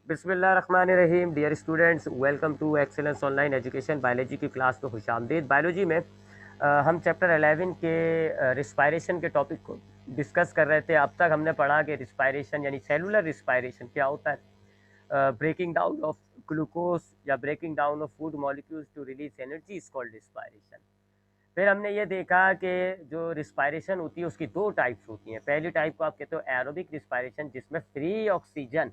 बिस्मिल्लाहिर्रहमानिर्रहीम। Dear students, welcome to excellence online education. Biology की class में खुशामदीद। बायोलॉजी में हम चैप्टर 11 के रिस्पायरेशन के टॉपिक को डिस्कस कर रहे थे। अब तक हमने पढ़ा कि रिस्पायरेशन यानी सेलुलर रिस्पायरेशन क्या होता है। ब्रेकिंग डाउन ऑफ ग्लूकोज या breaking down of food molecules to release energy is called respiration. फिर हमने ये देखा कि जो रिस्पायरेशन होती है उसकी दो टाइप्स होती हैं। पहली टाइप को आप कहते हो एरोबिक रिस्पायरेशन, जिसमें फ्री ऑक्सीजन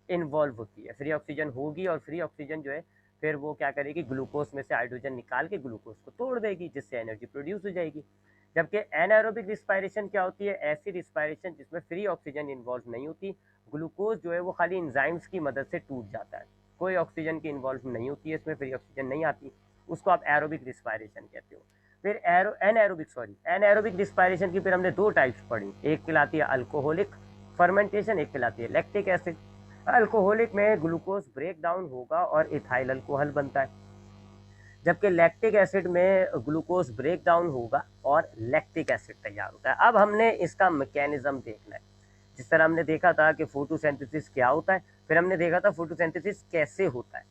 इन्वॉल्व होती है। फ्री ऑक्सीजन होगी और फ्री ऑक्सीजन जो है फिर वो क्या करेगी, ग्लूकोज में से हाइड्रोजन निकाल के ग्लूकोज को तोड़ देगी, जिससे एनर्जी प्रोड्यूस हो जाएगी। जबकि एनाएरोबिक रिस्पायरेशन क्या होती है, ऐसी रिस्पायरेशन जिसमें फ्री ऑक्सीजन इन्वॉल्व नहीं होती। ग्लूकोज जो है वो खाली इंजाइम्स की मदद से टूट जाता है, कोई ऑक्सीजन की इन्वॉल्व नहीं होती है, इसमें फ्री ऑक्सीजन नहीं आती, उसको आप एरोबिक रिस्पायरेशन कहते हो। फिर एनाएरोबिक रिस्पायरेशन की फिर हमने दो टाइप्स पढ़ी। एक कहलाती है अल्कोहलिक फर्मेंटेशन, एक कहलाती है लैक्टिक एसिड। अल्कोहलिक में ग्लूकोज ब्रेक डाउन होगा और इथाइल अल्कोहल बनता है, जबकि लैक्टिक एसिड में ग्लूकोज ब्रेक डाउन होगा और लैक्टिक एसिड तैयार होता है। अब हमने इसका मैकेनिज्म देखना है। जिस तरह हमने देखा था कि फोटोसिंथेसिस क्या होता है, फिर हमने देखा था फोटोसिंथेसिस कैसे होता है।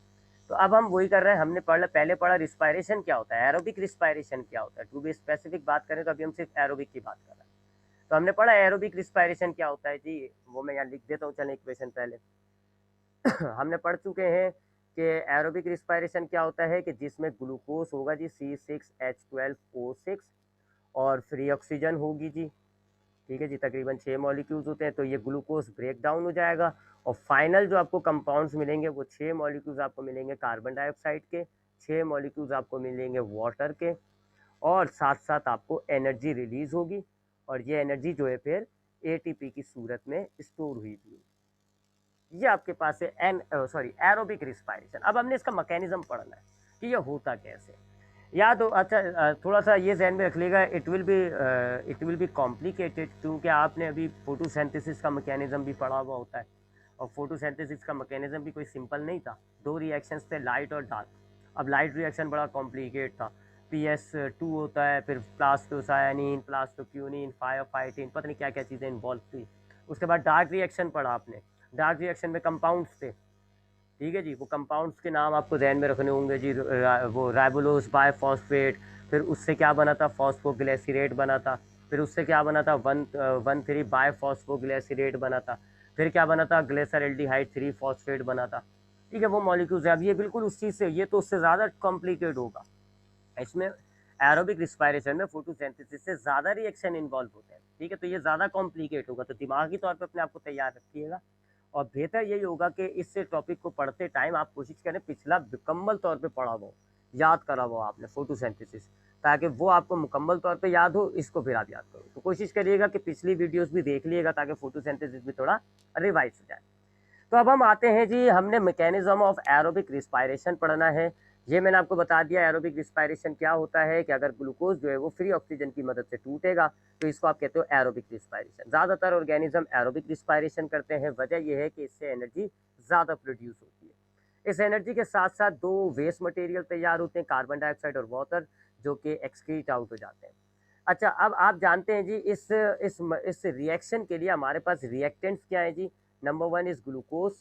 तो अब हम वही कर रहे हैं। हमने पहले पढ़ा रिस्पायरेशन क्या होता है, एरोबिक रिस्पायरेशन क्या होता है। टू बी स्पेसिफिक बात करें तो अभी हम सिर्फ एरोबिक की बात कर रहे हैं। तो हमने पढ़ा एरोबिक रिस्पायरेशन क्या होता है जी, वो मैं यहाँ लिख देता हूँ। चलें इक्वेशन पहले हमने पढ़ चुके हैं कि एरोबिक रिस्पायरेशन क्या होता है कि जिसमें ग्लूकोज होगा जी C6H12O6 और फ्री ऑक्सीजन होगी जी। ठीक है जी, तकरीबन 6 मॉलिक्यूल्स होते हैं। तो ये ग्लूकोज ब्रेक डाउन हो जाएगा और फाइनल जो आपको कंपाउंड्स मिलेंगे वो 6 मॉलिक्यूल्स आपको मिलेंगे कार्बन डाइऑक्साइड के, 6 मॉलिक्यूल्स आपको मिलेंगे वाटर के, और साथ साथ आपको एनर्जी रिलीज होगी। और ये एनर्जी जो है फिर ATP की सूरत में स्टोर हुई थी। ये आपके पास है एरोबिक रिस्पायरेशन। अब हमने इसका मैकेनिज्म पढ़ना है कि ये होता कैसे। याद हो, अच्छा थोड़ा सा ये जहन में रख लेगा, इट विल बी कॉम्प्लिकेटेड, क्योंकि आपने अभी फोटोसिंथेसिस का मैकेनिज्म भी पढ़ा हुआ होता है। और फोटोसिंथेसिस का मैकेनिज्म भी कोई सिंपल नहीं था। दो रिएक्शंस थे, लाइट और डार्क। अब लाइट रिएक्शन बड़ा कॉम्प्लिकेट था। PS2 होता है, फिर प्लास्टोसायनिन, प्लास्टोक्यूनिन, फायरफाइटिन, पता नहीं क्या क्या चीज़ें इन्वॉल्व थी। उसके बाद डार्क रिएक्शन पढ़ा आपने। डार्क रिएक्शन में कंपाउंड्स थे। ठीक है जी, वो कंपाउंड्स के नाम आपको ध्यान में रखने होंगे जी। वो राइबोलोस बायफॉस्फेट, फिर उससे क्या बना था, फॉस्फोग्लिसरेट बना था। फिर उससे क्या बना था, 1,3 बायफॉस्फोग्लिसरेट बना था। फिर क्या बना था, ग्लिसरल्डिहाइड 3 फॉस्फेट बना था। ठीक है, वो मॉलिक्यूल्स है। अब ये बिल्कुल उस चीज़ से, ये तो उससे ज़्यादा कॉम्प्लिकेट होगा। इसमें एरोबिक रिस्पायरेशन में फोटोसिंथेसिस से ज़्यादा रिएक्शन इन्वॉल्व होते हैं। ठीक है, तो ये ज़्यादा कॉम्प्लिकेट होगा, तो दिमागी तौर पर अपने आप को तैयार रखिएगा। और बेहतर यही होगा कि इस टॉपिक को पढ़ते टाइम आप कोशिश करें पिछला मुकम्मल तौर पे पढ़ा हो, याद करा हो आपने फोटोसिंथेसिस, ताकि वो आपको मुकम्मल तौर पे याद हो, इसको फिर आप याद करो। तो कोशिश करिएगा कि पिछली वीडियोस भी देख लीजिएगा ताकि फोटोसिंथेसिस भी थोड़ा रिवाइज हो जाए। तो अब हम आते हैं जी, हमने मैकेनिज्म ऑफ एरोबिक रिस्पायरेशन पढ़ना है। ये मैंने आपको बता दिया एरोबिक रिस्पायरेशन क्या होता है कि अगर ग्लूकोज जो है वो फ्री ऑक्सीजन की मदद से टूटेगा तो इसको आप कहते हो एरोबिक रिस्पायरेशन। ज़्यादातर ऑर्गेनिज्म एरोबिक रिस्पायरेशन करते हैं। वजह यह है कि इससे एनर्जी ज़्यादा प्रोड्यूस होती है। इस एनर्जी के साथ साथ दो वेस्ट मटेरियल तैयार होते हैं, कार्बन डाइऑक्साइड और वाटर, जो कि एक्सक्रीट आउट हो जाते हैं। अच्छा, अब आप जानते हैं जी इस रिएक्शन के लिए हमारे पास रिएक्टेंट्स क्या है जी। Number 1 is glucose.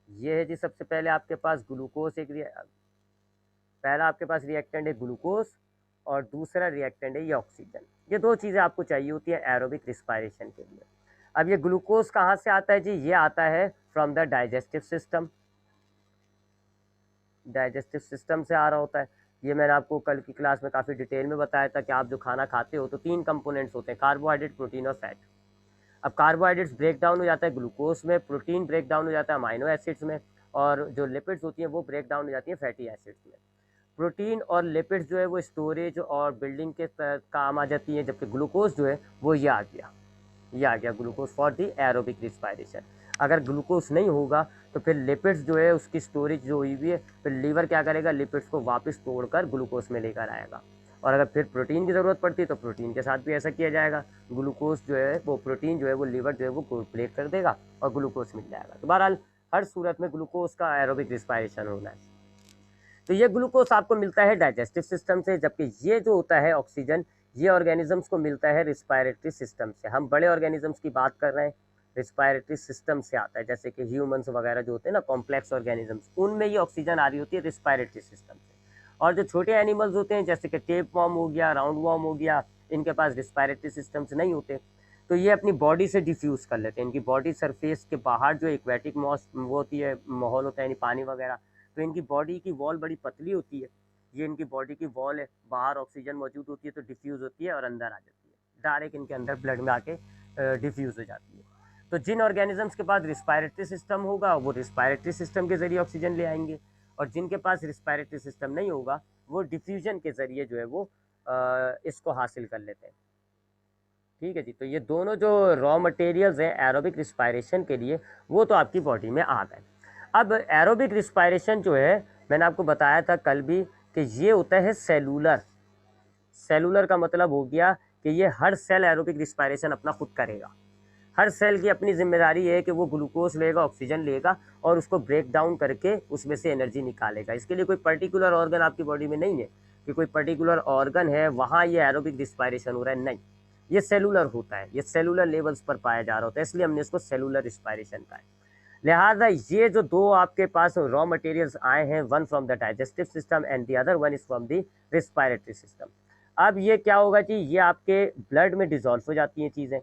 ये है जी, सबसे पहले आपके पास ग्लूकोज पहला आपके पास रिएक्टेंट है ग्लूकोज, और दूसरा रिएक्टेंट है ये ऑक्सीजन। ये दो चीज़ें आपको चाहिए होती है एरोबिक रिस्पायरेशन के लिए। अब ये ग्लूकोज कहाँ से आता है जी, ये आता है from the digestive system. Digestive system से आ रहा होता है। ये मैंने आपको कल की क्लास में काफ़ी डिटेल में बताया था कि आप जो खाना खाते हो तो 3 कंपोनेंट्स होते हैं, कार्बोहाइड्रेट, प्रोटीन और फैट। अब कार्बोहाइड्रेट्स ब्रेक डाउन हो जाता है ग्लूकोज में, प्रोटीन ब्रेक डाउन हो जाता है अमाइनो एसिड्स में, और जो लिपिड्स होती हैं वो ब्रेक डाउन हो जाती हैं फैटी एसिड्स में। प्रोटीन और लिपिड्स जो है वो स्टोरेज और बिल्डिंग के काम आ जाती हैं, जबकि ग्लूकोज जो है वो ये आ गया glucose for the aerobic respiration. अगर ग्लूकोज नहीं होगा तो फिर लिपिड्स जो है उसकी स्टोरेज जो हुई हुई है, फिर लीवर क्या करेगा, लिपिड्स को वापस तोड़कर ग्लूकोज में लेकर आएगा। और अगर फिर प्रोटीन की ज़रूरत पड़ती है तो प्रोटीन के साथ भी ऐसा किया जाएगा। ग्लूकोज जो है वो प्रोटीन जो है वो लीवर जो है वो ब्रेक कर देगा और ग्लूकोज मिल जाएगा। तो बहरहाल हर सूरत में ग्लूकोज का एरोबिक रिस्पायरेशन होना है। तो ये ग्लूकोज आपको मिलता है डाइजेस्टिव सिस्टम से, जबकि ये जो होता है ऑक्सीजन, ये ऑर्गेनिजम्स को मिलता है रिस्पायरेटरी सिस्टम से। हम बड़े ऑर्गेनिजम्स की बात कर रहे हैं। रिस्पायरेटरी सिस्टम से आता है, जैसे कि ह्यूमंस वगैरह जो होते हैं ना, कॉम्प्लेक्स ऑर्गेनिजम्स, उनमें ये ऑक्सीजन आ रही होती है रिस्पायरेटरी सिस्टम से। और जो छोटे एनिमल्स होते हैं जैसे कि टेप वॉर्म हो गया, राउंड वॉर्म हो गया, इनके पास रिस्पायरेटरी सिस्टम्स नहीं होते, तो ये अपनी बॉडी से डिफ्यूज़ कर लेते हैं। इनकी बॉडी सरफेस के बाहर जो एक्वेटिक मॉस वो होती है, माहौल होता है यानी पानी वगैरह, तो इनकी बॉडी की वॉल बड़ी पतली होती है, ये इनकी बॉडी की वॉल है, बाहर ऑक्सीजन मौजूद होती है तो डिफ्यूज़ होती है और अंदर आ जाती है, डायरेक्ट इनके अंदर ब्लड में आके डिफ्यूज़ हो जाती है। तो जिन ऑर्गेनिजम्स के पास रिस्पायरेटरी सिस्टम होगा वो रिस्पायरेटरी सिस्टम के ज़रिए ऑक्सीजन ले आएंगे, और जिनके पास रिस्पायरेटरी सिस्टम नहीं होगा वो डिफ्यूजन के ज़रिए जो है वो इसको हासिल कर लेते हैं। ठीक है जी, तो ये दोनों जो रॉ मटेरियल्स हैं एरोबिक रिस्पायरेशन के लिए वो तो आपकी बॉडी में आ गए। अब एरोबिक रिस्पायरेशन जो है, मैंने आपको बताया था कल भी कि ये होता है सेलुलर। सेलुलर का मतलब हो गया कि ये हर सेल एरोबिक रिस्पायरेशन अपना खुद करेगा। हर सेल की अपनी जिम्मेदारी है कि वो ग्लूकोज लेगा, ऑक्सीजन लेगा और उसको ब्रेक डाउन करके उसमें से एनर्जी निकालेगा। इसके लिए कोई पर्टिकुलर ऑर्गन आपकी बॉडी में नहीं है कि कोई पर्टिकुलर ऑर्गन है वहाँ ये एरोबिक रिस्पायरेशन हो रहा है, नहीं, ये सेलुलर होता है, ये सेलुलर लेवल्स पर पाया जा रहा होता है, इसलिए हमने इसको सेलुलर रिस्पायरेशन कहा है। लिहाजा ये जो दो आपके पास रॉ मटेरियल्स आए हैं, one from the digestive system and the other one is from the respiratory system. अब ये क्या होगा जी, ये आपके ब्लड में डिजोल्व हो जाती हैं चीज़ें,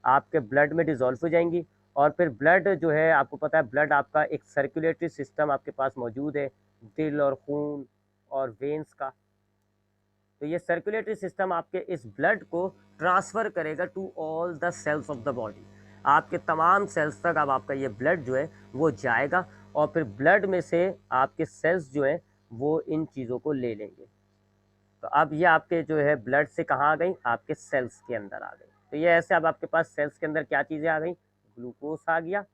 आपके ब्लड में डिजोल्व हो जाएंगी, और फिर ब्लड जो है आपको पता है ब्लड आपका एक सर्कुलेटरी सिस्टम आपके पास मौजूद है, दिल और खून और वेन्स का। तो ये सर्कुलेटरी सिस्टम आपके इस ब्लड को ट्रांसफ़र करेगा to all the cells of the body. आपके तमाम सेल्स तक अब आपका ये ब्लड जो है वो जाएगा, और फिर ब्लड में से आपके सेल्स जो हैं वो इन चीज़ों को ले लेंगे। तो अब ये आपके जो है ब्लड से कहाँ आ गई, आपके सेल्स के अंदर आ गई। तो ये ऐसे अब आपके पास सेल्स के अंदर क्या चीज़ें आ गई, ग्लूकोज आ गया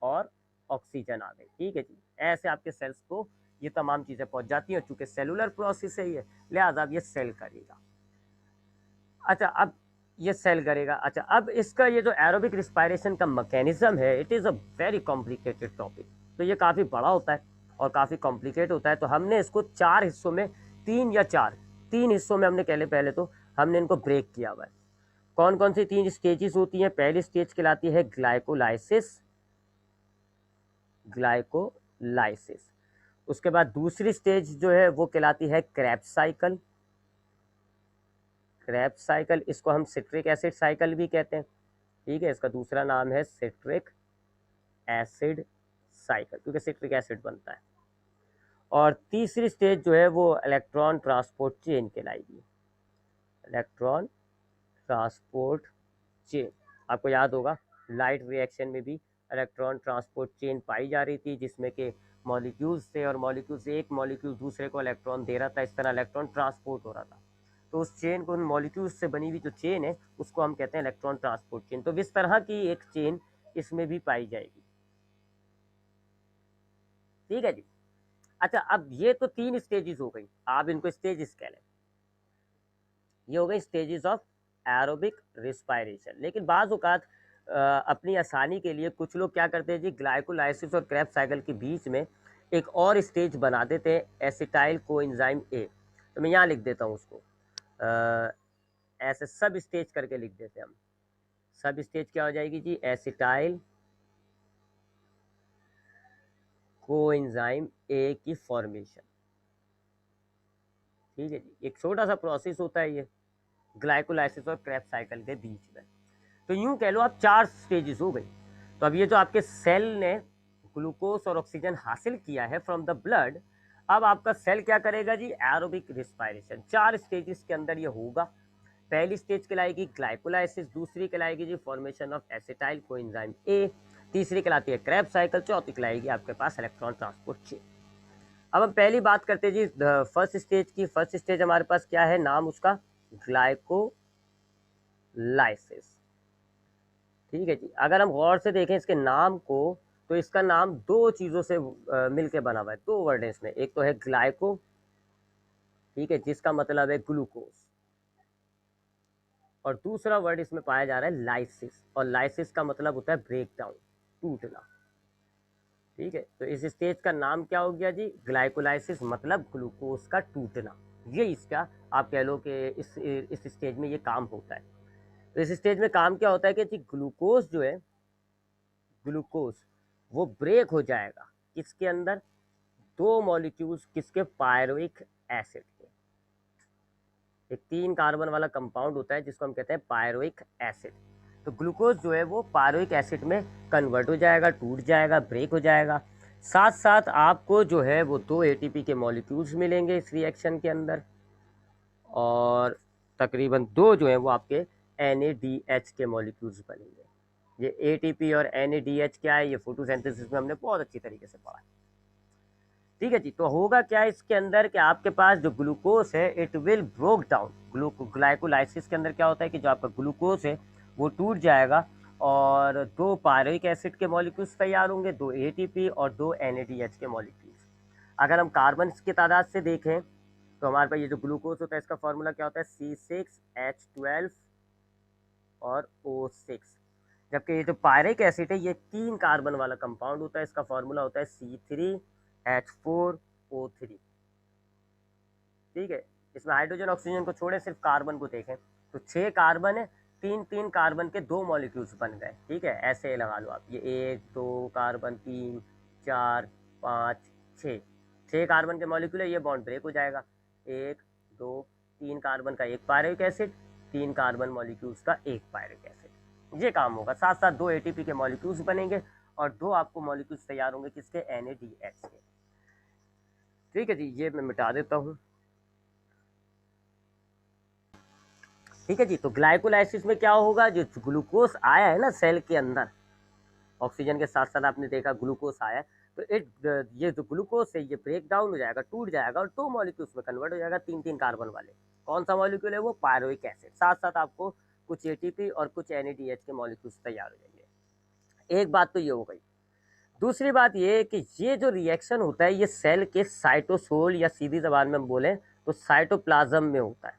और ऑक्सीजन आ गई। ठीक है जी, ऐसे आपके सेल्स को ये तमाम चीज़ें पहुंच जाती हैं, चूंकि सेलुलर प्रोसेस है ये, लिहाजा अब ये सेल करेगा। अच्छा, अब ये सेल करेगा। अच्छा, अब इसका ये जो एरोबिक रिस्पायरेशन का मैकेनिज्म है, it is a very complicated topic. तो ये काफ़ी बड़ा होता है और काफ़ी कॉम्प्लिकेट होता है, तो हमने इसको 4 हिस्सों में, 3 या 4, 3 हिस्सों में हमने पहले तो हमने इनको ब्रेक किया हुआ है। कौन कौन सी 3 स्टेजेस होती हैं? पहली स्टेज कहलाती है ग्लाइकोलाइसिस, ग्लाइकोलाइसिस। उसके बाद दूसरी स्टेज जो है वो कहलाती है क्रेब्स साइकिल, क्रेब्स साइकिल, इसको हम सिट्रिक एसिड साइकिल भी कहते हैं। ठीक है, इसका दूसरा नाम है सिट्रिक एसिड साइकिल, क्योंकि सिट्रिक एसिड बनता है। और तीसरी स्टेज जो है वो इलेक्ट्रॉन ट्रांसपोर्ट चेन कहलाएगी, इलेक्ट्रॉन ट्रांसपोर्ट चेन। आपको याद होगा लाइट रिएक्शन में भी इलेक्ट्रॉन ट्रांसपोर्ट चेन पाई जा रही थी, जिसमें कि मॉलिक्यूल्स थे और मॉलिक्यूल से एक मॉलिक्यूल दूसरे को इलेक्ट्रॉन दे रहा था, इस तरह इलेक्ट्रॉन ट्रांसपोर्ट हो रहा था। तो उस चेन को, उन मॉलिक्यूल्स से बनी हुई जो चेन है उसको हम कहते हैं इलेक्ट्रॉन ट्रांसपोर्ट चेन। तो इस तरह की एक चेन इसमें भी पाई जाएगी। ठीक है जी। अच्छा, अब ये तो 3 स्टेजेस हो गई, आप इनको स्टेजेस कह लें, ये हो गई स्टेजेस ऑफ एरोबिक रिस्पायरेशन। लेकिन बाज़ औक़ात अपनी आसानी के लिए कुछ लोग क्या करते हैं जी, ग्लाइकोलाइसिस और क्रेब्स साइकिल के बीच में एक और स्टेज बना देते हैं, एसिटाइल कोएंजाइम ए। तो मैं यहाँ लिख देता हूँ उसको, ऐसे सब स्टेज करके लिख देते हैं हम। सब स्टेज क्या हो जाएगी जी, एसिटाइल कोएंजाइम ए की फॉर्मेशन। ठीक है जी, एक छोटा सा प्रोसेस होता है ये ग्लाइकोलाइसिस और क्रेब्स साइकिल के बीच में। तो यूं कह लो आप 4 स्टेजेस हो गई। तो अब ये जो आपके सेल ने ग्लूकोज और ऑक्सीजन हासिल किया है फ्रॉम द ब्लड, अब आपका सेल क्या करेगा जी, एरोबिक रिस्पायरेशन। 4 स्टेजेस के अंदर ये होगा। पहली स्टेज कहलाएगी ग्लाइकोलाइसिस, दूसरी कहलाएगी जी formation of acetyl coenzyme A, तीसरी कहलाती है क्रेब्स साइकिल, चौथी कहलाएगी आपके पास इलेक्ट्रॉन ट्रांसपोर्ट चेन। अब हम पहली बात करते हैं जी फर्स्ट स्टेज की। फर्स्ट स्टेज हमारे पास क्या है, नाम उसका ग्लाइकोलाइसिस। ठीक है जी, अगर हम गौर से देखें इसके नाम को, तो इसका नाम 2 चीज़ों से मिलके बना हुआ है, 2 वर्ड है इसमें। एक तो है ग्लाइको, ठीक है, जिसका मतलब है ग्लूकोज, और दूसरा वर्ड इसमें पाया जा रहा है लाइसिस, और लाइसिस का मतलब होता है ब्रेक डाउन, टूटना। ठीक है, तो इस स्टेज का नाम क्या हो गया जी, ग्लाइकोलाइसिस, मतलब ग्लूकोज का टूटना। ये इसका आप कह लो कि इस स्टेज में ये काम होता है। तो इस स्टेज में काम क्या होता है कि जी ग्लूकोज जो है ग्लूकोज वो ब्रेक हो जाएगा किसके अंदर, दो मॉलिक्यूल्स किसके, पायरुविक एसिड के। एक 3 कार्बन वाला कंपाउंड होता है जिसको हम कहते हैं पायरुविक एसिड। तो ग्लूकोज जो है वो पायरुविक एसिड में कन्वर्ट हो जाएगा, टूट जाएगा, ब्रेक हो जाएगा। साथ साथ आपको जो है वो 2 एटीपी के मॉलिक्यूल्स मिलेंगे इस रिएक्शन के अंदर, और तकरीबन 2 जो है वो आपके NADH के मॉलिक्यूल्स बनेंगे। ये ATP और NADH क्या है, ये फोटोसिंथेसिस में हमने बहुत अच्छी तरीके से पढ़ा है। ठीक है जी। तो होगा क्या इसके अंदर कि आपके पास जो ग्लूकोज है it will broke down, glycolysis के अंदर क्या होता है कि जो आपका ग्लूकोज है वो टूट जाएगा और 2 पायरुविक एसिड के मॉलिक्यूल्स तैयार होंगे, 2 ATP और 2 NADH के मॉलिक्यूल्स। अगर हम कार्बन की तादाद से देखें तो हमारे पास ये जो ग्लूकोज होता है इसका फॉर्मूला क्या होता है, C6H12 और O6। जबकि ये जो पायरिक एसिड है ये 3 कार्बन वाला कंपाउंड होता है, इसका फॉर्मूला होता है C3H4O3। ठीक है। इसमें हाइड्रोजन ऑक्सीजन को छोड़े सिर्फ कार्बन को देखें तो 6 कार्बन है, 3 कार्बन के 2 मॉलिक्यूल्स बन गए। ठीक है, ऐसे लगा लो आप, ये 1 2 कार्बन 3 4 5 6 कार्बन के मॉलिक्यूल है, ये बॉन्ड ब्रेक हो जाएगा। 1 2 3 कार्बन का 1 पायरिक एसिड, 3 कार्बन मॉलिक्यूल्स का 1 पायरिक एसिड, ये काम होगा। साथ साथ 2 ATP के मॉलिक्यूल्स बनेंगे और 2 आपको मॉलिक्यूल्स तैयार होंगे किसके, NADH के। ठीक है जी, ये मैं मिटा देता हूँ। ठीक है जी। तो ग्लाइकोलाइसिस में क्या होगा, जो ग्लूकोज आया है ना सेल के अंदर, ऑक्सीजन के साथ साथ आपने देखा ग्लूकोज आया, तो ये जो ग्लूकोज है ये ब्रेक डाउन हो जाएगा, टूट जाएगा और 2 मॉलिक्यूल्स में कन्वर्ट हो जाएगा, 3 कार्बन वाले। कौन सा मॉलिक्यूल है वो, पायरुविक एसिड। साथ साथ आपको कुछ ATP और कुछ NADH के मॉलिक्यूल्स तैयार हो जाएंगे। एक बात तो ये हो गई। दूसरी बात ये कि ये जो रिएक्शन होता है ये सेल के साइटोसोल या सीधी जबान में हम बोलें तो साइटोप्लाज्म में होता है।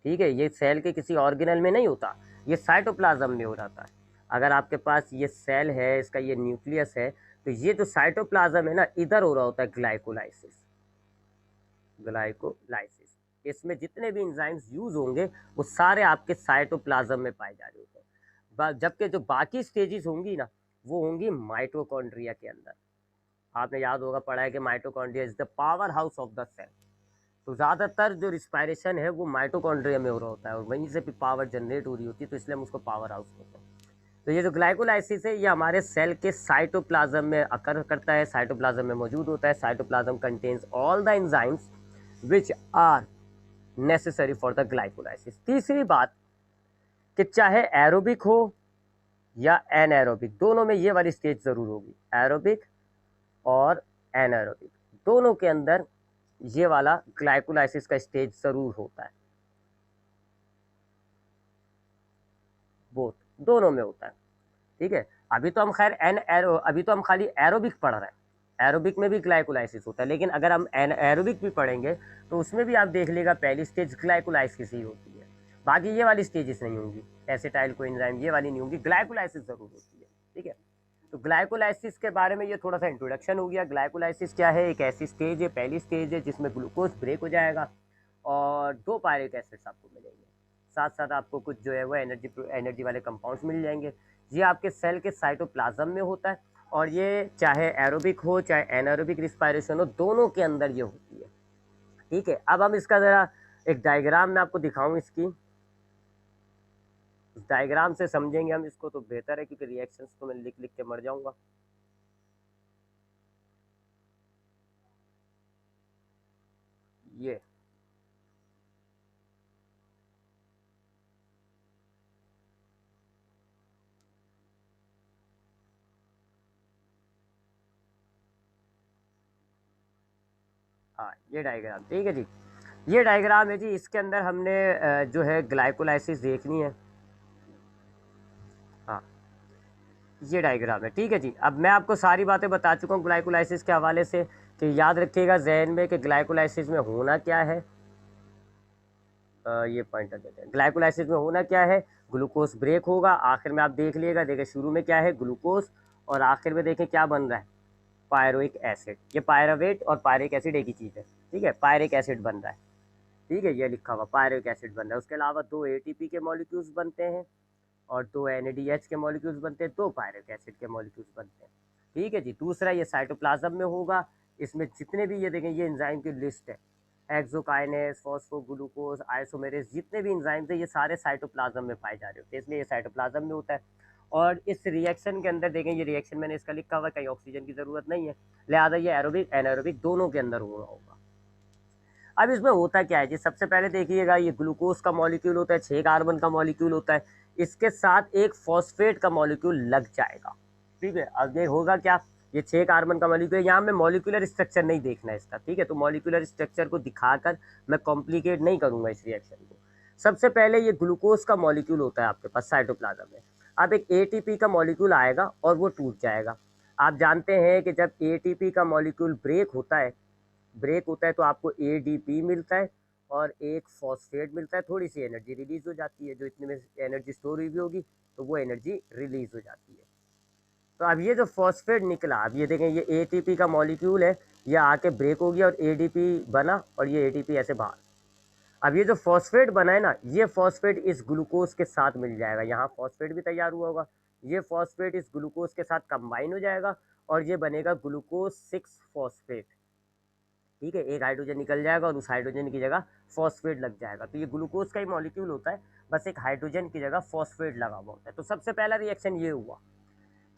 ठीक है, ये सेल के किसी ऑर्गेनल में नहीं होता, ये साइटोप्लाज्म में हो जाता है। अगर आपके पास ये सेल है, इसका ये न्यूक्लियस है, तो ये जो साइटोप्लाज्म है ना, इधर हो रहा होता है ग्लाइकोलाइसिस। इसमें जितने भी एंजाइम्स यूज होंगे वो सारे आपके साइटोप्लाज्म में पाए जा रहे होते हैं। जबकि जो बाकी स्टेजेस होंगी ना वो होंगी माइटोकॉन्ड्रिया के अंदर। आपने याद होगा पढ़ा है कि mitochondria is the power house of the cell. तो ज़्यादातर जो रिस्पायरेशन है वो माइटोकॉन्ड्रिया में हो रहा होता है और वहीं से भी पावर जनरेट हो रही होती है, तो इसलिए हम उसको पावर हाउस कहते हैं। तो ये जो ग्लाइकोलाइसिस है ये हमारे सेल के साइटोप्लाज्म में अकर करता है, साइटोप्लाज्म में मौजूद होता है। Cytoplasm contains all the enzymes which are necessary for the glycolysis. तीसरी बात कि चाहे एरोबिक हो या एनएरोबिक, दोनों में ये वाली स्टेज ज़रूर होगी। एरोबिक और एनएरोबिक दोनों के अंदर ये वाला ग्लाइकोलाइसिस का स्टेज जरूर होता है, बोथ दोनों में होता है। ठीक है, अभी तो हम खैर अभी तो हम खाली एरोबिक पढ़ रहे हैं, एरोबिक में भी ग्लाइकोलाइसिस होता है, लेकिन अगर हम एरोबिक भी पढ़ेंगे तो उसमें भी आप देख लेगा पहली स्टेज ग्लाइकोलाइसिस ही होती है, बाकी ये वाली स्टेजेस नहीं होंगी, एसिटाइल कोएंजाइम ये वाली नहीं होंगी, ग्लाइकोलाइसिस जरूर होती है। ठीक है, तो ग्लाइकोलाइसिस के बारे में ये थोड़ा सा इंट्रोडक्शन हो गया। ग्लाइकोलाइसिस क्या है, एक ऐसी स्टेज है, पहली स्टेज है जिसमें ग्लूकोज ब्रेक हो जाएगा और 2 पायरिक एसिड्स आपको मिलेंगे। साथ साथ आपको कुछ जो है वो एनर्जी वाले कंपाउंड्स मिल जाएंगे। ये आपके सेल के साइटोप्लाज्म में होता है और ये चाहे एरोबिक हो चाहे एनारोबिक रिस्पायरेशन हो, दोनों के अंदर ये होती है। ठीक है, अब हम इसका ज़रा एक डायग्राम में आपको दिखाऊं, इसकी इस डायग्राम से समझेंगे हम इसको तो बेहतर है, क्योंकि रिएक्शंस तो मैं लिख लिख के मर जाऊंगा। ये हाँ, ये डायग्राम। ठीक है जी, ये डायग्राम है जी, इसके अंदर हमने जो है ग्लाइकोलाइसिस देखनी है। हाँ, ये डायग्राम है। ठीक है जी, अब मैं आपको सारी बातें बता चुका हूँ ग्लाइकोलाइसिस के हवाले से, कि याद रखिएगा जहन में कि ग्लाइकोलाइसिस में होना क्या है। ये पॉइंटर देते हैं, ग्लाइकोलाइसिस में होना क्या है, ग्लूकोज ब्रेक होगा, आखिर में आप देख लीजिएगा, देखिए शुरू में क्या है ग्लूकोज और आखिर में देखें क्या बन रहा है, पायरोइक एसिड। ये पायरावेट और पायरिक एसिड एक ही चीज़ है। ठीक है, पायरिक एसिड बन रहा है। ठीक है, ये लिखा हुआ पायरिक एसिड बन रहा है। उसके अलावा 2 ATP के मॉलिक्यूल्स बनते हैं और 2 NADH के मॉलिक्यूल्स बनते हैं, 2 पायरिक एसिड के मॉलिक्यूल्स बनते हैं। ठीक है जी। दूसरा ये साइटोप्लाज्म में होगा, इसमें जितने भी ये देखें ये एंजाइम की लिस्ट है, एक्सोकाइनेस, फॉस्फोग्लूकोज, आइसोमेरेज, जितने भी एंजाइम्स हैं ये सारे साइटोप्लाज्म में पाए जा रहे होते हैं, इसलिए ये साइटोप्लाज्म में होता है। और इस रिएक्शन के अंदर देखें, ये रिएक्शन मैंने इसका लिखा हुआ है, कहीं ऑक्सीजन की ज़रूरत नहीं है, लिहाजा ये एरोबिक एनारोबिक दोनों के अंदर हुआ होगा। अब इसमें होता क्या है जी, सबसे पहले देखिएगा ये ग्लूकोज का मॉलिक्यूल होता है, 6 कार्बन का मॉलिक्यूल होता है, इसके साथ एक फॉस्फेट का मॉलिक्यूल लग जाएगा। ठीक है, अब ये होगा क्या, ये 6 कार्बन का मॉलिक्यूल, यहाँ में मॉलिक्यूलर स्ट्रक्चर नहीं देखना है इसका। ठीक है, तो मॉलिक्यूलर स्ट्रक्चर को दिखाकर मैं कॉम्प्लिकेट नहीं करूंगा इस रिएक्शन को। सबसे पहले ये ग्लूकोज का मॉलिक्यूल होता है आपके पास साइटोप्लाज्म में। अब एक ATP का मॉलिक्यूल आएगा और वो टूट जाएगा। आप जानते हैं कि जब ATP का मॉलिक्यूल ब्रेक होता है तो आपको ADP मिलता है और एक फॉस्फेट मिलता है, थोड़ी सी एनर्जी रिलीज हो जाती है, जो इतने में एनर्जी स्टोर हुई भी होगी तो वो एनर्जी रिलीज हो जाती है। तो अब ये जो फॉस्फेट निकला, अब ये देखें ये ATP का मॉलिक्यूल है, ये आके ब्रेक हो गया और ADP बना और ये ATP ऐसे बाहर। अब ये जो फॉस्फेट बना है ना, ये फॉस्फेट इस ग्लूकोज के साथ मिल जाएगा, यहाँ फॉस्फेट भी तैयार हुआ होगा, ये फॉस्फेट इस ग्लूकोज के साथ कंबाइन हो जाएगा और ये बनेगा ग्लूकोज 6 फॉस्फेट। ठीक है, एक हाइड्रोजन निकल जाएगा और उस हाइड्रोजन की जगह फॉस्फेट लग जाएगा। तो ये ग्लूकोज का ही मॉलिक्यूल होता है, बस एक हाइड्रोजन की जगह फॉस्फेट लगा हुआ होता है। तो सबसे पहला रिएक्शन ये हुआ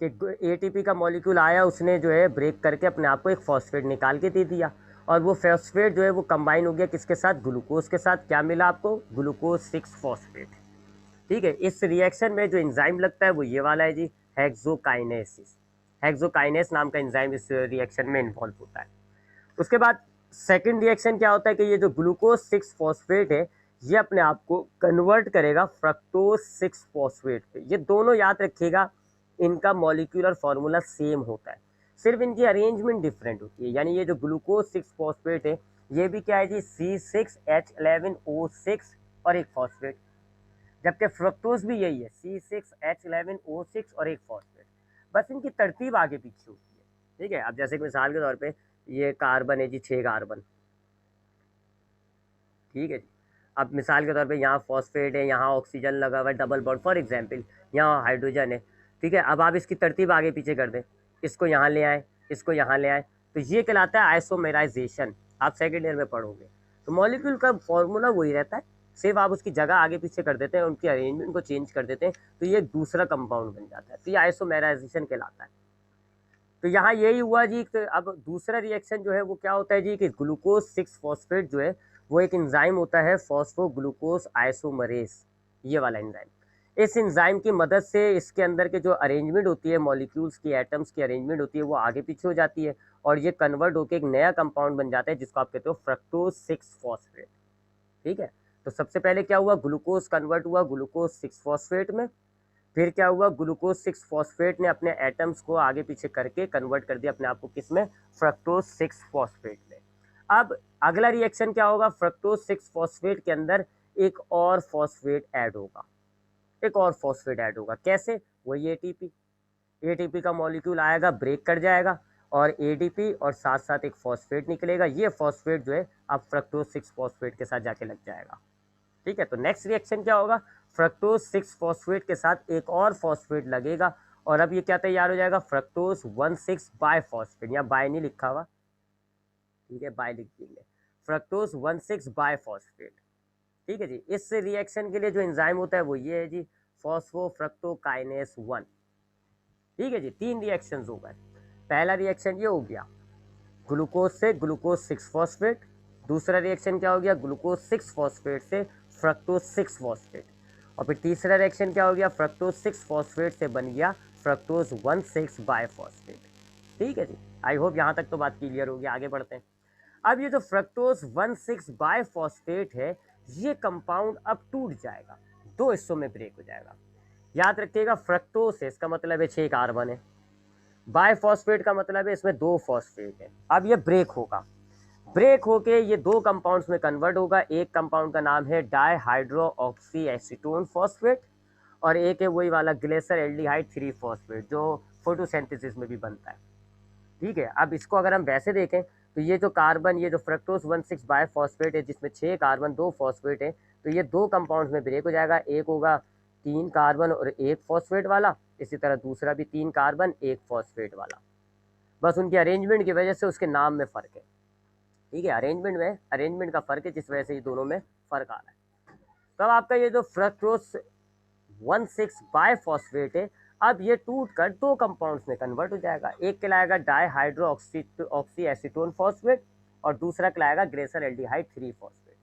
कि ATP का मॉलिक्यूल आया, उसने जो है ब्रेक करके अपने आप को एक फॉस्फेट निकाल के दे दिया और वो फॉस्फेट जो है वो कंबाइन हो गया किसके साथ, ग्लूकोज के साथ। क्या मिला आपको, ग्लूकोज 6 फॉस्फेट। ठीक है, इस रिएक्शन में जो एंजाइम लगता है वो ये वाला है जी, हेक्सोकाइनेसिस। हेक्सोकाइनेस नाम का एंजाइम इस रिएक्शन में इन्वॉल्व होता है। उसके बाद सेकेंड रिएक्शन क्या होता है कि ये जो ग्लूकोज 6 फॉस्फेट है ये अपने आप को कन्वर्ट करेगा फ्रक्टोज 6 फॉस्फेट पे। ये दोनों याद रखिएगा, इनका मॉलिक्यूलर फॉर्मूला सेम होता है, सिर्फ इनकी अरेंजमेंट डिफरेंट होती है। यानी ये जो ग्लूकोज 6 फॉस्फेट है ये भी क्या है जी, C6H11O6 और एक फॉस्फेट, जबकि फ्रक्टोज भी यही है, C6H11O6 और एक फॉस्फेट, बस इनकी तरतीब आगे पीछे होती है। ठीक है, अब जैसे कि मिसाल के तौर पे ये कार्बन है जी, 6 कार्बन। ठीक है जी, अब मिसाल के तौर पे यहाँ फॉस्फेट है, यहाँ ऑक्सीजन लगा हुआ है डबल बॉन्ड फॉर एग्जांपल, यहाँ हाइड्रोजन है। ठीक है, अब आप इसकी तरतीब आगे पीछे कर दें, इसको यहाँ ले आए, इसको यहाँ ले आए, तो ये कहलाता है आइसोमेराइजेशन। आप सेकेंड ईयर में पढ़ोगे। तो मॉलिक्यूल का फॉर्मूला वही रहता है, सिर्फ आप उसकी जगह आगे पीछे कर देते हैं, उनकी अरेंजमेंट को चेंज कर देते हैं, तो ये दूसरा कंपाउंड बन जाता है। तो ये आइसोमेराइजेशन कहलाता है। तो यहाँ यही हुआ जी। तो अब दूसरा रिएक्शन जो है वो क्या होता है जी, कि ग्लूकोज 6 फॉस्फेट जो है वो एक एंजाइम होता है, फॉस्फोग्लूकोज आइसोमरेज, ये वाला एंजाइम। इस एंजाइम की मदद से इसके अंदर के जो अरेंजमेंट होती है, मॉलिक्यूल्स की, एटम्स की अरेंजमेंट होती है, वो आगे पीछे हो जाती है और ये कन्वर्ट होकर एक नया कंपाउंड बन जाता है जिसको आप कहते हो फ्रक्टोज 6 फॉस्फेट। ठीक है, तो सबसे पहले क्या हुआ, ग्लूकोज कन्वर्ट हुआ ग्लूकोज 6 फॉस्फेट में, फिर क्या हुआ, ग्लूकोज 6 फॉस्फेट ने अपने एटम्स को आगे पीछे करके कन्वर्ट कर दिया अपने आप को किसमें, फ्रक्टोज 6 फॉस्फेट में। अब अगला रिएक्शन क्या होगा, फ्रक्टोज 6 फॉस्फेट के अंदर एक और फॉस्फेट ऐड होगा, एक और फॉस्फेट ऐड होगा, कैसे, वही ATP। ATP का मॉलिक्यूल आएगा, ब्रेक कर जाएगा और ADP और साथ साथ एक फॉस्फेट निकलेगा। ये फॉस्फेट जो है अब फ्रक्टोज 6 फॉस्फेट के साथ जाके लग जाएगा। ठीक है, तो नेक्स्ट रिएक्शन क्या होगा, फ्रक्टोज 6 फॉस्फेट के साथ एक और फॉस्फेट लगेगा और अब ये क्या तैयार हो जाएगा, फ्रक्टोज 16 बायफॉस्फेट। यहाँ बाय नहीं लिखा हुआ, ठीक है, बाय लिख देंगे, फ्रक्टोज 16 बायफॉस्फेट। ठीक है जी, इस रिएक्शन के लिए जो एंजाइम होता है वो ये है जी, फॉस्फोफ्रक्टोकाइनेस 1। ठीक है जी, 3 रिएक्शन हो गए। पहला रिएक्शन ये हो गया, ग्लूकोज से ग्लूकोज 6 फॉस्फेट। दूसरा रिएक्शन क्या हो गया, ग्लूकोज 6 फॉस्फेट से फ्रक्टोज 6 फॉस्फेट। और फिर तीसरा रिएक्शन क्या हो गया, फ्रक्टोज 6 फॉस्फेट से बन गया फ्रक्टोज 16 बायफॉस्फेट। ठीक है जी, आई होप यहाँ तक तो बात क्लियर होगी। आगे बढ़ते हैं। अब ये जो फ्रक्टोज 16 बायफॉस्फेट है ये कंपाउंड अब टूट जाएगा, 2 हिस्सों में ब्रेक हो जाएगा। याद रखिएगा, फ्रक्टोज से इसका मतलब है 6 कार्बन है, बायफॉस्फेट का मतलब है इसमें 2 फॉस्फेट है। अब ये ब्रेक होगा, ब्रेक होके ये 2 कंपाउंड्स में कन्वर्ट होगा। एक कंपाउंड का नाम है डाईहाइड्रोऑक्सी एसीटोन फॉस्फेट और एक है वही वाला ग्लेसर एल्डिहाइड 3 फॉस्फेट जो फोटोसिंथेसिस में भी बनता है। ठीक है, अब इसको अगर हम वैसे देखें तो ये जो कार्बन, ये जो फ्रक्टोज 16 बायफॉस्फेट है जिसमें 6 कार्बन 2 फॉस्फेट है, तो ये 2 कंपाउंड्स में ब्रेक हो जाएगा। एक होगा 3 कार्बन और 1 फॉस्फेट वाला, इसी तरह दूसरा भी 3 कार्बन 1 फॉस्फेट वाला। बस उनकी अरेंजमेंट की वजह से उसके नाम में फ़र्क है, ठीक है, अरेंजमेंट का फ़र्क है, जिस वजह से ये दोनों में फ़र्क आ रहा है। तो अब आपका ये जो फ्रक्टोज 1,6 बायफॉस्फेट है, अब ये टूट कर 2 कंपाउंड्स में कन्वर्ट हो जाएगा। एक कहलाएगा डाईहाइड्रो ऑक्सी एसीटोन फॉस्फेट और दूसरा कहलाएगा ग्लेसर एल्डिहाइड 3 फॉस्फेट।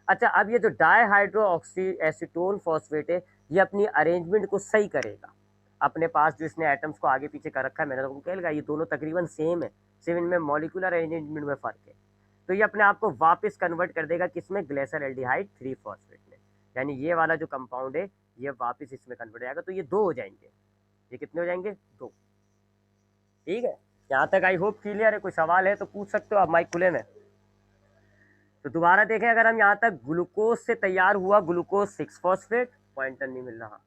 अच्छा, अब ये जो डाईहाइड्रो ऑक्सी एसीटोन फॉस्फेट है, ये अपनी अरेंजमेंट को सही करेगा। अपने पास जो इसने एटम्स को आगे पीछे कर रखा है, मैंने तो कह लगा ये दोनों तकरीबन सेम है, सिर्फ इनमें मॉलिक्यूलर अरेंजमेंट में फ़र्क है। तो ये अपने आप को वापस कन्वर्ट कर देगा किसमें, ग्लेसर एल्डिहाइड 3 फॉस्फेट में। यानी ये वाला जो कंपाउंड है ये वापस इसमें कन्वर्ट हो जाएगा, तो ये 2 हो जाएंगे। ये कितने हो जाएंगे, 2। ठीक है, यहाँ तक आई होप क्लियर है। कोई सवाल है तो पूछ सकते हो आप, माइक खुले में। तो दोबारा देखें, अगर हम यहाँ तक ग्लूकोज से तैयार हुआ ग्लूकोज 6 फॉस्फेट, पॉइंटर नहीं मिल रहा,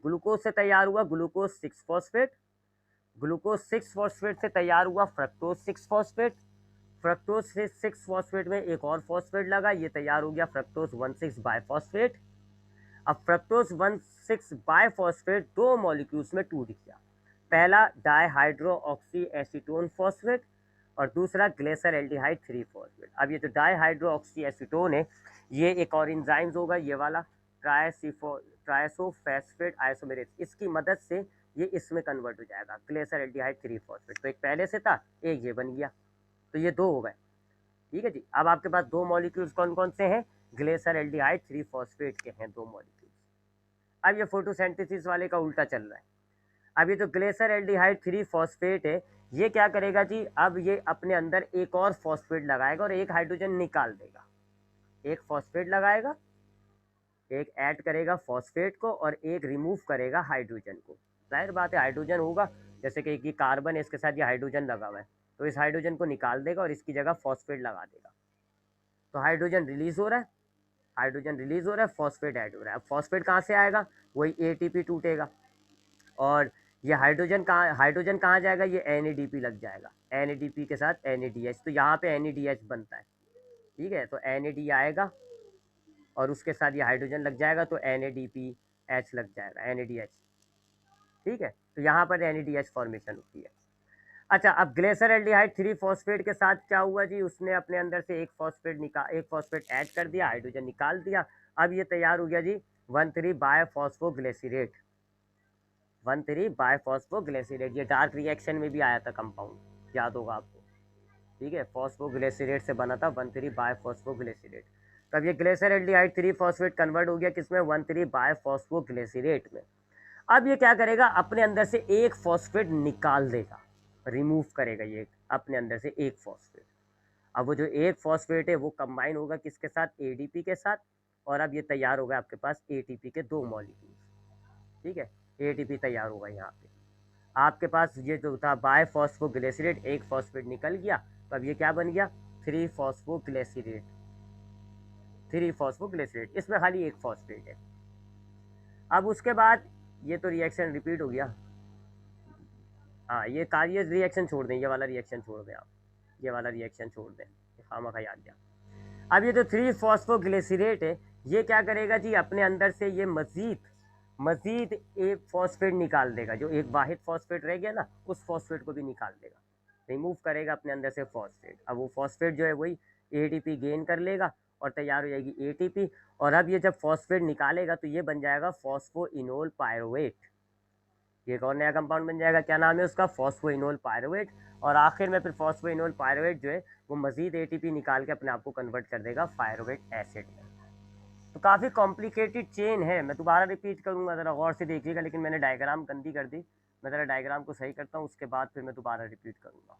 ग्लूकोज से तैयार हुआ ग्लूकोज 6 फॉस्फेट, ग्लूकोज 6 फॉस्फेट से तैयार हुआ फ्रक्टोज 6 फॉस्फेट, फ्रक्टोज से 6 फॉस्फेट में एक और फॉस्फेट लगा, ये तैयार हो गया फ्रक्टोज 1,6 बायफॉस्फेट। अब फ्रक्टोज 1,6 बायफॉस्फेट 2 मॉलिक्यूल्स में टूट गया, पहला डाईहाइड्रो ऑक्सी एसीटोन फॉस्फेट और दूसरा ग्लेसर एल्डिहाइड 3 फॉस्फेट। अब ये जो डाईहाइड्रो ऑक्सी एसीटोन है, ये एक और एंजाइम्स होगा, ये वाला ट्राइसोफॉस्फेट आइसोमेरेज, इसकी मदद से ये इसमें कन्वर्ट हो जाएगा ग्लेसर एल्डिहाइड 3 फॉस्फेट। तो एक पहले से था, एक ये बन गया, तो ये 2 हो गए। ठीक है जी, अब आपके पास 2 मॉलिक्यूल्स कौन कौन से हैं, ग्लेसर एल्डिहाइड 3 फॉस्फेट के हैं 2 मॉलिक्यूल्स। अब ये फोटोसिंथेसिस वाले का उल्टा चल रहा है। अब ये जो ग्लेसर एल्डिहाइड 3 फॉस्फेट है, ये क्या करेगा जी, अब ये अपने अंदर एक और फॉस्फेट लगाएगा और एक हाइड्रोजन निकाल देगा। एक फॉस्फेट लगाएगा, एक ऐड करेगा फॉस्फेट को और एक रिमूव करेगा हाइड्रोजन को। जाहिर बात है हाइड्रोजन होगा, जैसे कि ये कार्बन है, इसके साथ ये हाइड्रोजन लगा हुआ है, तो इस हाइड्रोजन को निकाल देगा और इसकी जगह फॉस्फेट लगा देगा। तो हाइड्रोजन रिलीज हो रहा है, फॉस्फेट ऐड हो रहा है। अब फॉस्फेट कहाँ से आएगा, वही एटीपी टूटेगा और ये हाइड्रोजन कहाँ जाएगा, ये NADP लग जाएगा, NADP के साथ NADH, तो यहाँ पे NADH बनता है। ठीक है, तो NAD आएगा और उसके साथ ये हाइड्रोजन लग जाएगा, तो NADPH लग जाएगा, NADH। ठीक है, तो यहाँ पर NADH फॉर्मेशन होती है। अच्छा, अब ग्लेसर एल्डिहाइड 3 फॉस्फेट के साथ क्या हुआ जी, उसने अपने अंदर से एक फॉस्फेट ऐड कर दिया, हाइड्रोजन निकाल दिया। अब ये तैयार हो गया जी 1,3 बायफॉस्फोग्लिसरेट, 1,3 बायफॉस्फोग्लिसरेट। ये डार्क रिएक्शन में भी आया था कंपाउंड, याद होगा आपको। ठीक है, फॉस्फोग्लिसरेट से बना था 1,3 बायफॉस्फोग्लिसरेट। तब ये ग्लेसर एल्डिहाइड 3 फॉस्फेट कन्वर्ट हो गया किसमें, 1,3 बायफॉस्फोग्लिसरेट में। अब ये क्या करेगा, अपने अंदर से एक फॉस्फेट निकाल देगा, रिमूव करेगा ये अपने अंदर से एक फॉस्फेट। अब वो जो एक फॉस्फेट है वो कंबाइन होगा किसके साथ, ADP के साथ, और अब ये तैयार होगा आपके पास ATP के 2 मॉलिक्यूल्स। ठीक है, ATP तैयार होगा यहाँ पे। आपके पास ये जो था बायफॉस्फोग्लिसरेट, एक फॉस्फेट निकल गया, तो अब ये क्या बन गया, 3 फॉस्फोग्लिसरेट, इसमें खाली एक फॉस्फेट है। अब उसके बाद ये तो रिएक्शन रिपीट हो गया। हाँ, ये रिएक्शन छोड़ दें, ये वाला रिएक्शन छोड़ दें आप, ये वाला रिएक्शन छोड़ दें, खामखा याद गया। अब ये जो 3 फॉस्फोग्लिसरेट है, ये क्या करेगा जी, अपने अंदर से ये मजीद एक फॉस्फेट निकाल देगा, जो एक वाहिद फॉस्फेट रह गया ना, उस फॉस्फेट को भी निकाल देगा, रिमूव करेगा अपने अंदर से फॉस्फेट। अब वो फॉस्फेट जो है वही ATP गेन कर लेगा और तैयार हो जाएगी ATP। और अब ये जब फॉस्फेट निकालेगा तो ये बन जाएगा फॉस्फोइनोल पायरुवेट। ये एक और नया कंपाउंड बन जाएगा, क्या नाम है उसका, फॉस्फोइनोल पायरुवेट। और आखिर में फिर फॉस्फोइनोल पायरुवेट जो है वो मजीद ATP निकाल के अपने आप को कन्वर्ट कर देगा पायरुवेट एसिड में। तो काफ़ी कॉम्प्लिकेटेड चेन है, मैं दोबारा रिपीट करूँगा, ज़रा गौर से देखिएगा, लेकिन मैंने डायग्राम गंदी कर दी, मैं ज़रा डायग्राम को सही करता हूँ, उसके बाद फिर मैं दोबारा रिपीट करूँगा।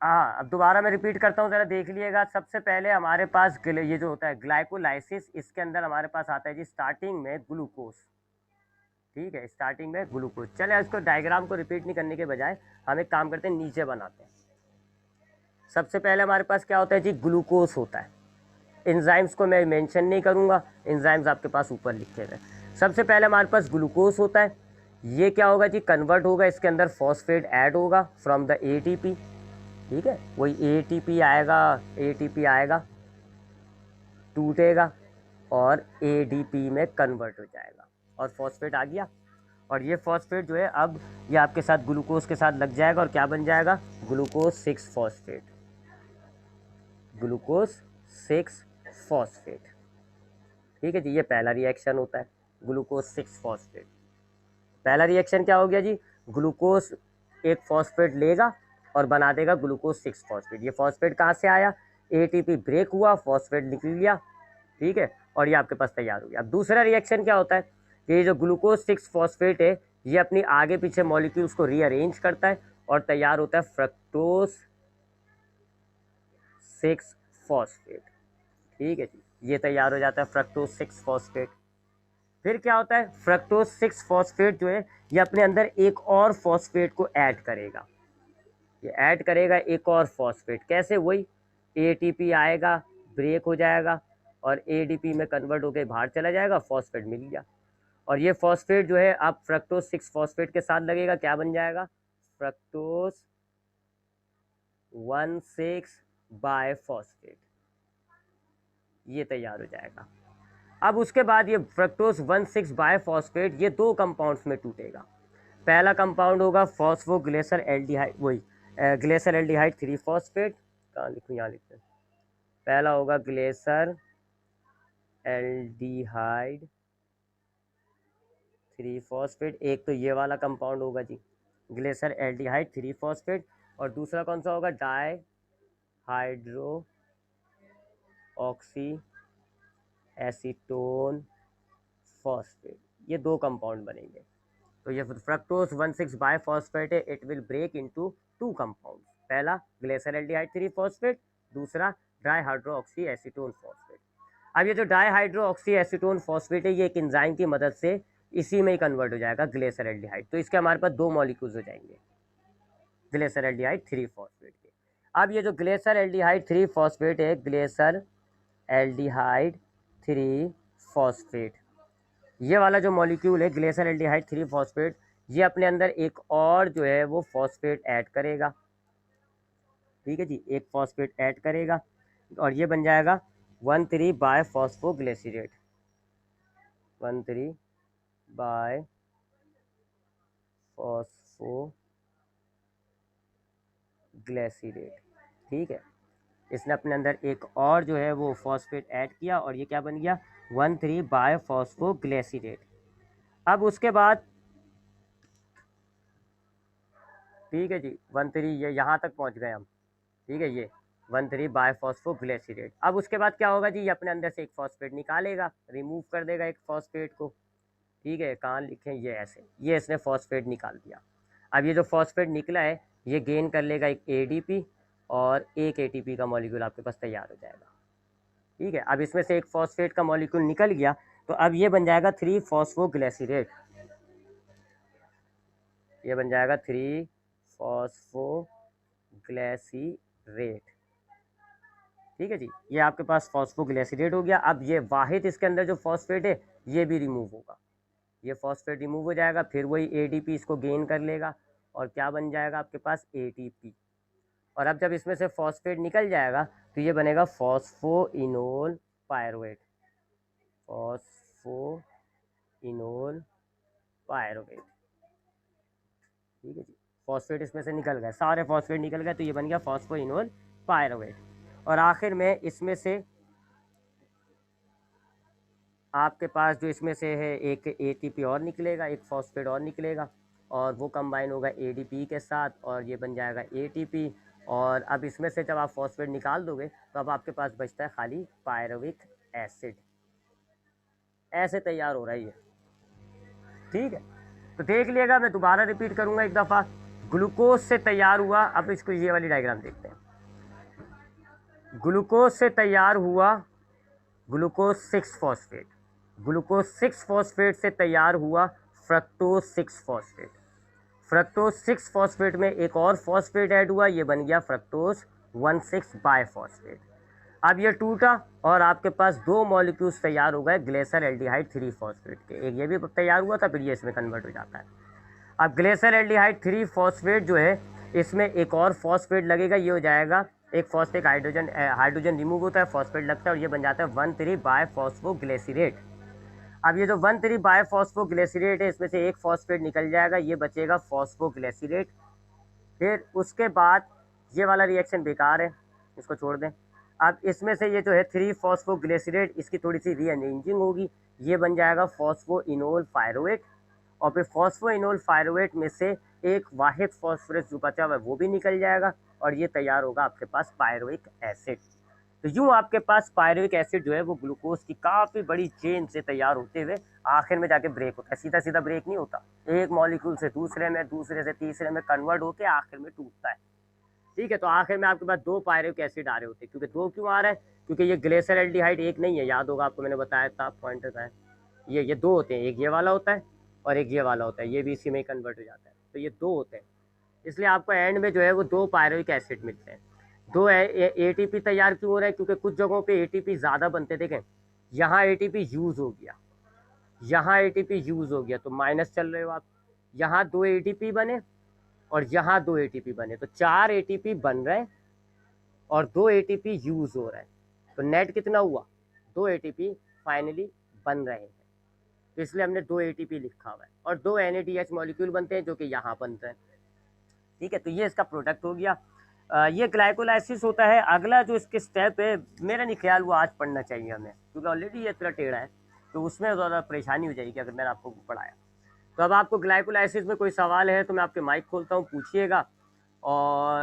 हाँ, अब दोबारा मैं रिपीट करता हूँ, ज़रा देख लीजिएगा। सबसे पहले हमारे पास ये जो होता है ग्लाइकोलाइसिस, इसके अंदर हमारे पास आता है जी स्टार्टिंग में ग्लूकोज। ठीक है, स्टार्टिंग में ग्लूकोज। चले इसको डायग्राम को रिपीट नहीं करने के बजाय हम एक काम करते हैं, नीचे बनाते हैं। सबसे पहले हमारे पास क्या होता है जी, ग्लूकोज होता है। एंजाइम्स को मैं मेंशन नहीं करूँगा, एंजाइम्स आपके पास ऊपर लिखे हुए। सबसे पहले हमारे पास ग्लूकोज होता है, ये क्या होगा जी, कन्वर्ट होगा, इसके अंदर फॉस्फेट ऐड होगा फ्रॉम द ATP। ठीक है, वही ATP आएगा, टूटेगा और ADP में कन्वर्ट हो जाएगा और फॉस्फेट आ गया। और ये फॉस्फेट जो है अब ये आपके साथ ग्लूकोज के साथ लग जाएगा और क्या बन जाएगा, ग्लूकोज 6 फॉस्फेट, ग्लूकोज 6 फॉस्फेट। ठीक है जी, ये पहला रिएक्शन होता है, ग्लूकोज 6 फॉस्फेट। पहला रिएक्शन क्या हो गया जी, ग्लूकोज एक फॉस्फेट लेगा और बना देगा ग्लूकोज 6 फॉस्फेट। ये फॉस्फेट कहाँ से आया, ATP ब्रेक हुआ, फॉस्फेट निकल लिया, ठीक है, और ये आपके पास तैयार हो गया। अब दूसरा रिएक्शन क्या होता है कि ये जो ग्लूकोज 6 फॉस्फेट है ये अपनी आगे पीछे मॉलिक्यूल्स को रीअरेंज करता है और तैयार होता है फ्रक्टोज 6 फॉस्फेट। ठीक है जी, ये तैयार हो जाता है फ्रक्टोज 6 फॉस्फेट। फिर क्या होता है, फ्रक्टोज 6 फॉस्फेट जो है ये अपने अंदर एक और फॉस्फेट को ऐड करेगा, ये ऐड करेगा एक और फॉस्फेट। कैसे, वही ATP आएगा, ब्रेक हो जाएगा और ADP में कन्वर्ट होकर बाहर चला जाएगा, फॉस्फेट मिल गया। और ये फॉस्फेट जो है अब फ्रक्टोज 6 फॉस्फेट के साथ लगेगा, क्या बन जाएगा, फ्रक्टोज 1,6 बायफॉस्फेट, ये तैयार हो जाएगा। अब उसके बाद ये फ्रक्टोज 1,6 बायफॉस्फेट ये दो कंपाउंड्स में टूटेगा। पहला कंपाउंड होगा फॉस्फोग्लेसर एल्डिहाइड, वही ग्लेसर एल्डिहाइड 3 फॉस्फेट, कहाँ लिखूँ, यहाँ लिखते हैं। पहला होगा ग्लेसर एल्डिहाइड 3 फॉस्फेट, एक तो ये वाला कंपाउंड होगा जी ग्लेसर एल्डिहाइड 3 फॉस्फेट, और दूसरा कौन सा होगा, dihydroxyacetone phosphate, ये दो कंपाउंड बनेंगे। तो ये फ्रक्टोज 1,6 बायफॉस्फेट है, it will break into 2 compounds, पहला ग्लेसर एल्डिहाइड 3 फॉस्फेट, दूसरा dihydroxyacetone phosphate. अब ये जो dihydroxyacetone phosphate है ये एक एंजाइम की मदद से इसी में ही कन्वर्ट हो जाएगा ग्लेसर एल्डिहाइड, तो इसके हमारे पास दो मॉलिक्यूल्स हो जाएंगे ग्लेसर एल्डिहाइड 3 फॉस्फेट के। अब ये जो ग्लेसर एल्डिहाइड 3 फॉस्फेट है, ग्लेसर एल्डिहाइड 3 फॉस्फेट, ये वाला जो मॉलिक्यूल है ग्लेसर एल्डिहाइड 3 फॉस्फेट, ये अपने अंदर एक और जो है वो फॉस्फेट ऐड करेगा। ठीक है जी, एक फॉस्फेट ऐड करेगा और ये बन जाएगा 1,3 बायफॉस्फोग्लिसरेट, 1,3 बायफॉस्फोग्लिसरेट। ठीक है, इसने अपने अंदर एक और जो है वो फॉस्फेट ऐड किया और ये क्या बन गया, 1,3 बायफॉस्फोग्लिसरेट। अब उसके बाद ठीक है जी 1,3 ये यहाँ तक पहुँच गए हम। ठीक है, ये 1,3 बायफॉस्फोग्लिसरेट। अब उसके बाद क्या होगा जी, ये अपने अंदर से एक फॉस्फेट निकालेगा, रिमूव कर देगा एक फॉस्फेट को। ठीक है, कहाँ लिखें, ये ऐसे, ये इसने फॉस्फेट निकाल दिया। अब ये जो फॉस्फेट निकला है ये गेन कर लेगा एक ADP और एक ATP का मॉलिक्यूल आपके पास तैयार हो जाएगा। ठीक है, अब इसमें से एक फॉस्फेट का मॉलिक्यूल निकल गया तो अब ये बन जाएगा 3 फॉस्फोग्लिसरेट, ये बन जाएगा 3 फॉस्फोग्लिसरेट। ठीक है जी, ये आपके पास फॉस्फोग्लिसरेट हो गया। अब ये वाहिद इसके अंदर जो फॉस्फेट है ये भी रिमूव होगा, ये फॉस्फेट रिमूव हो जाएगा, फिर वही ADP इसको गेन कर लेगा और क्या बन जाएगा आपके पास, ATP। और अब जब इसमें से फॉस्फेट निकल जाएगा तो ये बनेगा फॉस्फोइनोल पायरुवेट, फॉस्फोइनोल पायरुवेट। ठीक है जी, फॉस्फेट इसमें से निकल गए, सारे फॉस्फेट निकल गए तो ये बन गया फॉस्फोइनोल पायरुवेट। और आखिर में इसमें से आपके पास जो इसमें से है एक ATP और निकलेगा, एक फॉस्फेट और निकलेगा और वो कंबाइन होगा ADP के साथ और ये बन जाएगा ATP। और अब इसमें से जब आप फॉस्फेट निकाल दोगे तो अब आपके पास बचता है खाली पायरुविक एसिड, ऐसे तैयार हो रहा है ये। ठीक है, तो देख लिएगा, मैं दोबारा रिपीट करूँगा एक दफ़ा, ग्लूकोज से तैयार हुआ, अब इसको ये वाली डायग्राम देखते हैं, ग्लूकोज से तैयार हुआ ग्लूकोज 6 फॉस्फेट, ग्लूकोज 6 फॉस्फेट से तैयार हुआ फ्रक्टोज 6 फॉस्फेट, फ्रक्टोज 6 फॉस्फेट में एक और फॉस्फेट ऐड हुआ, ये बन गया फ्रक्टोज 1,6 बायफॉस्फेट। अब ये टूटा और आपके पास दो मॉलिक्यूल्स तैयार हो गए ग्लेसर एल्डिहाइड 3 फॉस्फेट के, एक ये भी तैयार हुआ था, फिर ये इसमें कन्वर्ट हो जाता है। अब ग्लेसर एल्डिहाइड 3 फॉस्फेट जो है इसमें एक और फॉस्फेट लगेगा, ये हो जाएगा एक फॉस्फेट हाइड्रोजन रिमूव होता है, फॉस्फेट लगता है और ये बन जाता है 1,3 बायफॉस्फोग्लिसरेट। अब ये जो 1,3 बायफॉस्फोग्लिसरेट है, इसमें से एक फॉस्फेट निकल जाएगा, ये बचेगा फॉस्फोग्लिसरेट। फिर उसके बाद ये वाला रिएक्शन बेकार है, इसको छोड़ दें। अब इसमें से ये जो है 3 फॉस्फोग्लिसरेट, इसकी थोड़ी सी रीअरेंजिंग होगी, ये बन जाएगा फॉस्फोइनोल पायरुवेट। और फिर फॉस्फोइनोल पायरुवेट में से एक वाहिद फॉस्फोरस जो बचा हुआ है वो भी निकल जाएगा और ये तैयार होगा आपके पास पायरुविक एसिड। तो यूँ आपके पास पायरुविक एसिड जो है वो ग्लूकोज की काफ़ी बड़ी चेन से तैयार होते हुए आखिर में जाके ब्रेक होता है। सीधा सीधा ब्रेक नहीं होता, एक मॉलिक्यूल से दूसरे में, दूसरे से तीसरे में कन्वर्ट होकर आखिर में टूटता है। ठीक है, तो आखिर में आपके पास 2 पायरुविक एसिड आ रहे होते हैं। क्योंकि 2 क्यों आ रहा है? क्योंकि ये ग्लेशियर एल्डिहाइड एक नहीं है, याद होगा आपको, मैंने बताया था, पॉइंटर था। ये 2 होते हैं, एक ये वाला होता है और एक ये वाला होता है, ये भी इसी में कन्वर्ट हो जाता है। तो ये 2 होते हैं, इसलिए आपको एंड में जो है वो 2 पायरुविक एसिड मिलते हैं। 2 एटीपी तैयार क्यों हो रहा है? क्योंकि कुछ जगहों पे एटीपी ज़्यादा बनते, देखें यहाँ एटीपी यूज़ हो गया, यहाँ एटीपी यूज़ हो गया तो माइनस चल रहे हो आप। यहाँ 2 एटीपी बने और यहाँ 2 एटीपी बने, तो 4 एटीपी बन रहे हैं और 2 एटीपी यूज़ हो रहा है। तो नेट कितना हुआ? 2 एटीपी फाइनली बन रहे हैं, तो इसलिए हमने 2 एटीपी लिखा हुआ है। और 2 NADH मॉलिक्यूल बनते हैं जो कि यहाँ बनते हैं। ठीक है, तो ये इसका प्रोडक्ट हो गया। ये ग्लाइकोलाइसिस होता है। अगला जो इसके स्टेप है, मेरा नहीं ख्याल वो आज पढ़ना चाहिए हमें, क्योंकि ऑलरेडी ये थोड़ा टेढ़ा है, तो उसमें ज़्यादा परेशानी हो जाएगी अगर मैंने आपको पढ़ाया। तो अब आपको ग्लाइकोलाइसिस में कोई सवाल है तो मैं आपके माइक खोलता हूँ, पूछिएगा। और